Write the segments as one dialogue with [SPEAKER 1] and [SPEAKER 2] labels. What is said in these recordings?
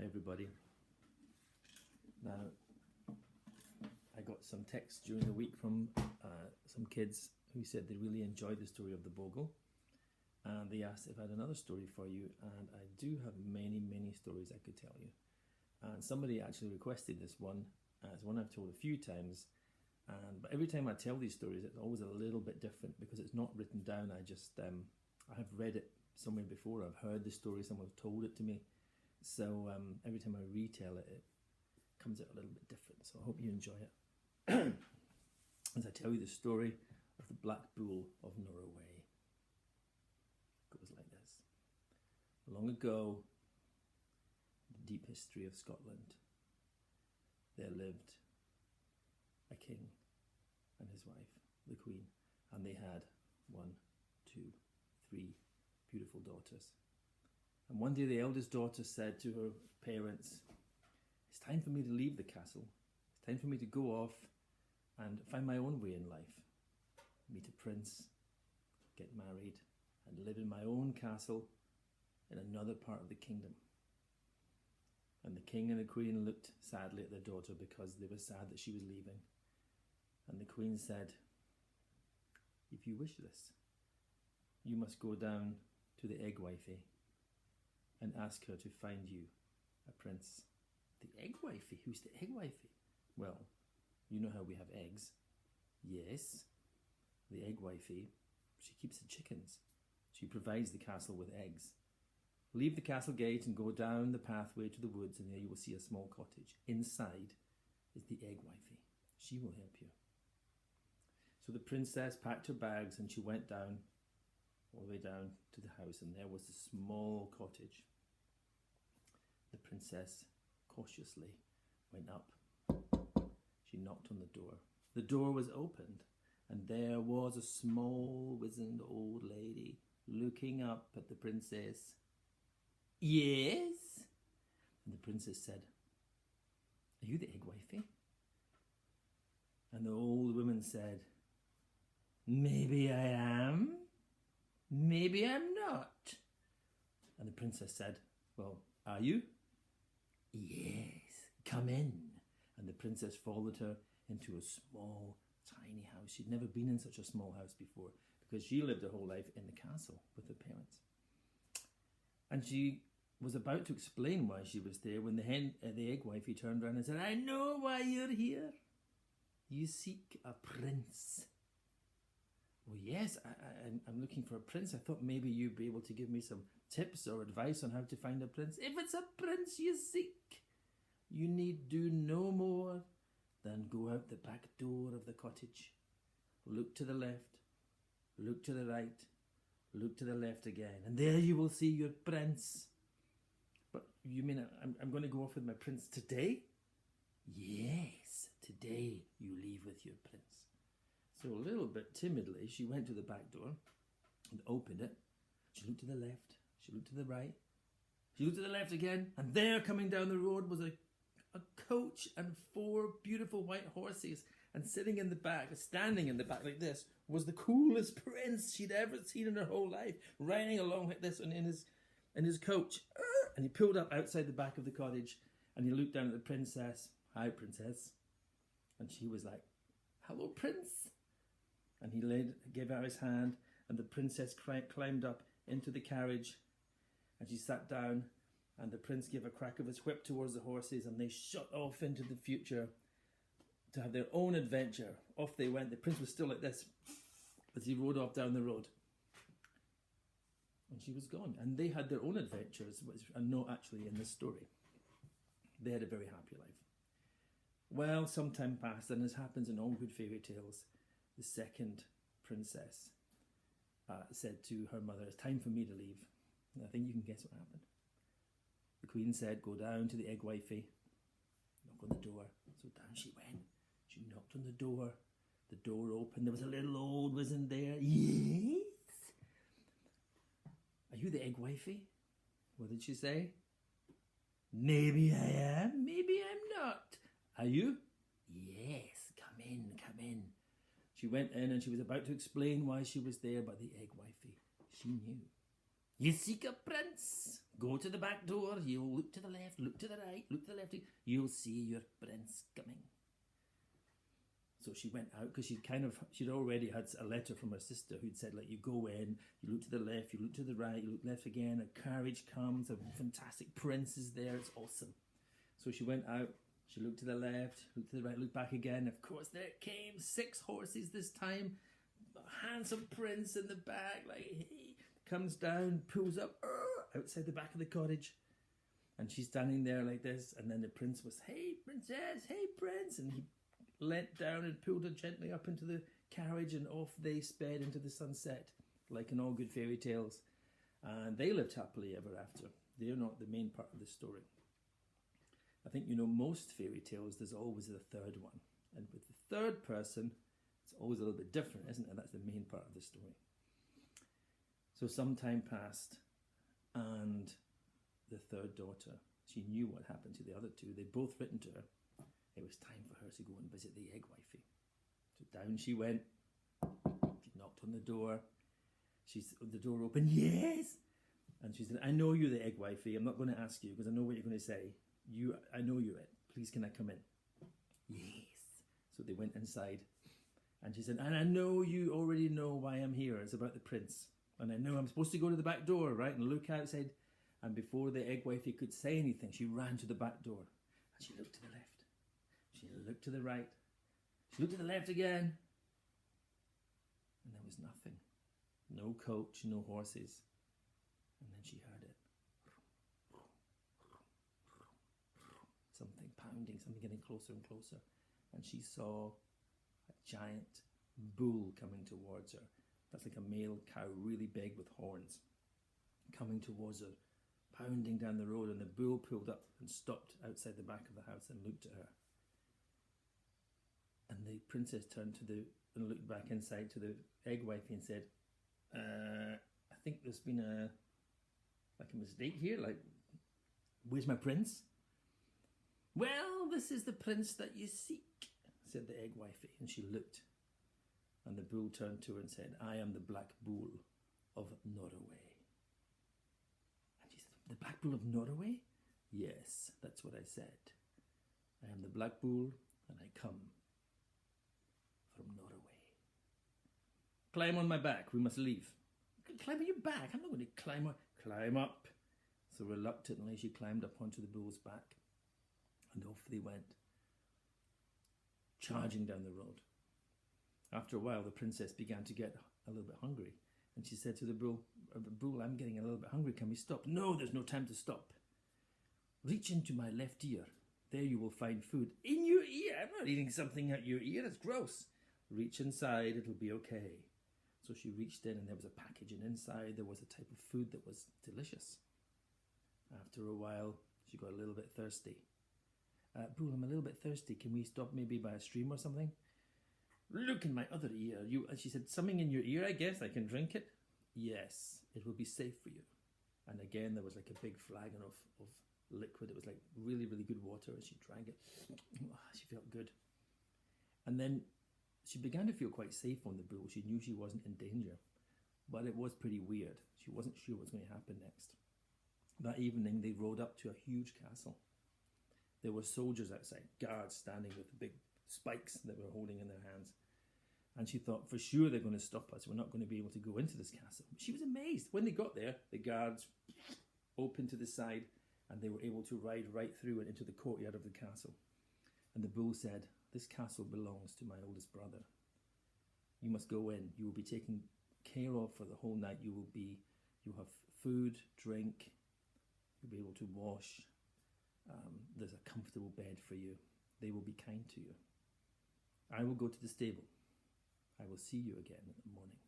[SPEAKER 1] everybody. Now, I got some texts during the week from some kids who said they really enjoyed the story of the bogle, and they asked if I had another story for you, and I do have many stories I could tell you. And somebody actually requested this one. It's one I've told a few times, but every time I tell these stories it's always a little bit different because it's not written down. I have read it somewhere before, I've heard the story, someone's told it to me, so every time I retell it, it comes out a little bit different, so I hope you enjoy it. As I tell you the story of the Black Bull of Norroway. It goes like this. Long ago, in the deep history of Scotland, there lived a king and his wife, the Queen, and they had 1, 2, 3 beautiful daughters. And one day the eldest daughter said to her parents, "It's time for me to leave the castle. It's time for me to go off and find my own way in life. Meet a prince, get married, and live in my own castle in another part of the kingdom." And the king and the queen looked sadly at their daughter because they were sad that she was leaving. And the queen said, "If you wish this, you must go down to the Egg Wifey and ask her to find you a prince." The Egg Wifey? Who's the Egg Wifey? Well, you know how we have eggs. Yes, the Egg Wifey, she keeps the chickens. She provides the castle with eggs. Leave the castle gate and go down the pathway to the woods, and there you will see a small cottage. Inside is the Egg Wifey. She will help you. So the princess packed her bags and she went down, all the way down to the house, and there was the small cottage. The princess cautiously went up. She knocked on the door. The door was opened, and there was a small, wizened old lady looking up at the princess. "Yes?" And the princess said, "Are you the Egg Wifey?" And the old woman said, "Maybe I am. Maybe I'm not." And the princess said, "Well, are you?" "Yes, come in." And the princess followed her into a small, tiny house. She'd never been in such a small house before because she lived her whole life in the castle with her parents. And she was about to explain why she was there when the Egg Wifey turned around and said, "I know why you're here. You seek a prince." "Well, yes, I'm looking for a prince. I thought maybe you'd be able to give me some tips or advice on how to find a prince." "If it's a prince you seek, you need do no more than go out the back door of the cottage. Look to the left, look to the right, look to the left again, and there you will see your prince." "But you mean I'm going to go off with my prince today?" "Yes, today you leave with your prince." So a little bit timidly, she went to the back door and opened it. She looked to the left, she looked to the right, she looked to the left again, and there coming down the road was a coach and 4 beautiful white horses, and sitting in the back, standing in the back like this, was the coolest prince she'd ever seen in her whole life, riding along like this in his coach. And he pulled up outside the back of the cottage, and he looked down at the princess. "Hi, princess." And she was like, "Hello, prince." And he gave out his hand, and the princess climbed up into the carriage, and she sat down, and the prince gave a crack of his whip towards the horses, and they shot off into the future to have their own adventure. Off they went. The prince was still like this as he rode off down the road. And she was gone. And they had their own adventures, which are not actually in this story. They had a very happy life. Well, some time passed, and as happens in all good fairy tales, the second princess said to her mother, "It's time for me to leave." And I think you can guess what happened. The queen said, "Go down to the Egg Wifey, knock on the door." So down she went. She knocked on the door. The door opened. There was a little old wizened there. "Yes?" "Are you the Egg Wifey?" What did she say? "Maybe I am, maybe I'm not." "Are you?" "Yes, come in, come in." She went in and she was about to explain why she was there, but the Egg Wifey, she knew. "You seek a prince? Go to the back door, you'll look to the left, look to the right, look to the left, you'll see your prince coming. So she went out because she'd already had a letter from her sister who'd said, like, you go in, you look to the left, you look to the right, you look left again, a carriage comes, a fantastic prince is there, it's awesome. So she went out, she looked to the left, looked to the right, looked back again. Of course, there it came, 6 horses this time, a handsome prince in the back, like, he comes down, pulls up, outside the back of the cottage. And she's standing there like this, and then the prince was, hey, princess, hey, prince, and he leant down and pulled her gently up into the carriage, and off they sped into the sunset, like in all good fairy tales. And they lived happily ever after. They're not the main part of the story. I think, most fairy tales, there's always a third one. And with the third person, it's always a little bit different, isn't it? That's the main part of the story. So some time passed, and the third daughter, she knew what happened to the other two. They'd both written to her. It was time for her to go and visit the Egg Wifey. So down she went. She knocked on the door. The door opened. Yes! And she said, I know you're the Egg Wifey. I'm not going to ask you because I know what you're going to say. I know you're it. Please, can I come in? Yes. So they went inside. And she said, and I know you already know why I'm here. It's about the prince. And I know I'm supposed to go to the back door, right? And look outside. And before the Egg Wifey could say anything, she ran to the back door. And she looked to the left. She looked to the right. She looked to the left again. And there was nothing. No coach, no horses. And then she heard it. Something pounding, something getting closer and closer. And she saw a giant bull coming towards her. That's like a male cow, really big with horns, coming towards her, pounding down the road. And the bull pulled up and stopped outside the back of the house and looked at her. And the princess turned and looked back inside to the Egg Wifey and said, I think there's been a mistake here. Like, where's my prince? Well, this is the prince that you seek, said the Egg Wifey. And she looked. And the bull turned to her and said, I am the Black Bull of Norroway. And she said, the Black Bull of Norroway? Yes, that's what I said. I am the Black Bull, and I come from Norroway. Climb on my back, we must leave. Climb on your back? I'm not going to climb up. So reluctantly she climbed up onto the bull's back, and off they went, charging down the road. After a while, the princess began to get a little bit hungry, and she said to the bull, I'm getting a little bit hungry, can we stop? No, there's no time to stop. Reach into my left ear. There you will find food. In your ear? I'm not eating something out your ear, it's gross. Reach inside, it'll be okay. So she reached in, and there was a package, and inside there was a type of food that was delicious. After a while, she got a little bit thirsty. Bull, I'm a little bit thirsty. Can we stop maybe by a stream or something? Look in my other ear. And she said, something in your ear, I guess. I can drink it. Yes, it will be safe for you. And again, there was like a big flagon of liquid. It was like really, really good water, and she drank it. She felt good. And then she began to feel quite safe on the bull. She knew she wasn't in danger, but it was pretty weird. She wasn't sure what was going to happen next. That evening, they rode up to a huge castle. There were soldiers outside, guards standing with big spikes that they were holding in their hands. And she thought, for sure they're going to stop us. We're not going to be able to go into this castle. She was amazed. When they got there, the guards opened to the side, and they were able to ride right through and into the courtyard of the castle. And the bull said, this castle belongs to my oldest brother. You must go in. You will be taken care of for the whole night. You'll have food, drink. You'll be able to wash. There's a comfortable bed for you. They will be kind to you. I will go to the stable. I will see you again in the morning.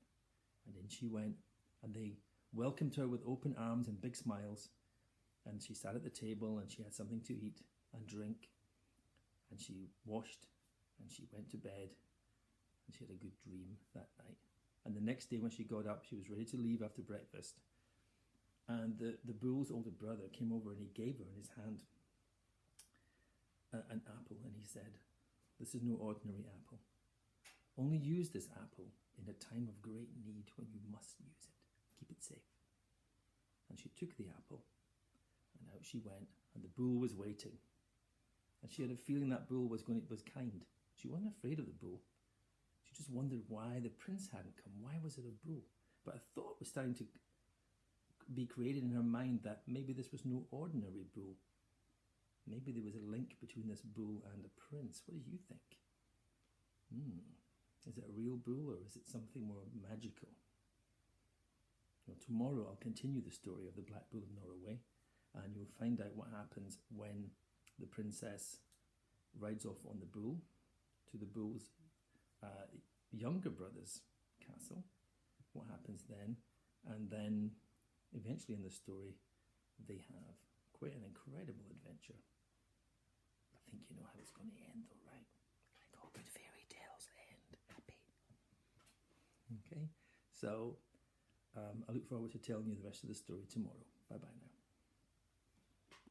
[SPEAKER 1] And in she went, and they welcomed her with open arms and big smiles. And she sat at the table, and she had something to eat and drink. And she washed, and she went to bed, and she had a good dream that night. And the next day when she got up, she was ready to leave after breakfast. And the bull's older brother came over, and he gave her in his hand an apple, and he said, this is no ordinary apple. Only use this apple in a time of great need when you must use it. Keep it safe. And she took the apple, she went, and the bull was waiting. And she had a feeling that bull was kind. She wasn't afraid of the bull. She just wondered why the prince hadn't come. Why was it a bull? But a thought was starting to be created in her mind that maybe this was no ordinary bull. Maybe there was a link between this bull and a prince. What do you think? Is it a real bull, or is it something more magical? Well, tomorrow I'll continue the story of the Black Bull of Norroway, and you'll find out what happens when the princess rides off on the bull to the bull's younger brother's castle. What happens then? And then eventually in the story they have quite an incredible adventure. I think you know how it's going to end though, right? Like all good fairy tales end happy. Okay, so I look forward to telling you the rest of the story tomorrow. Bye bye now.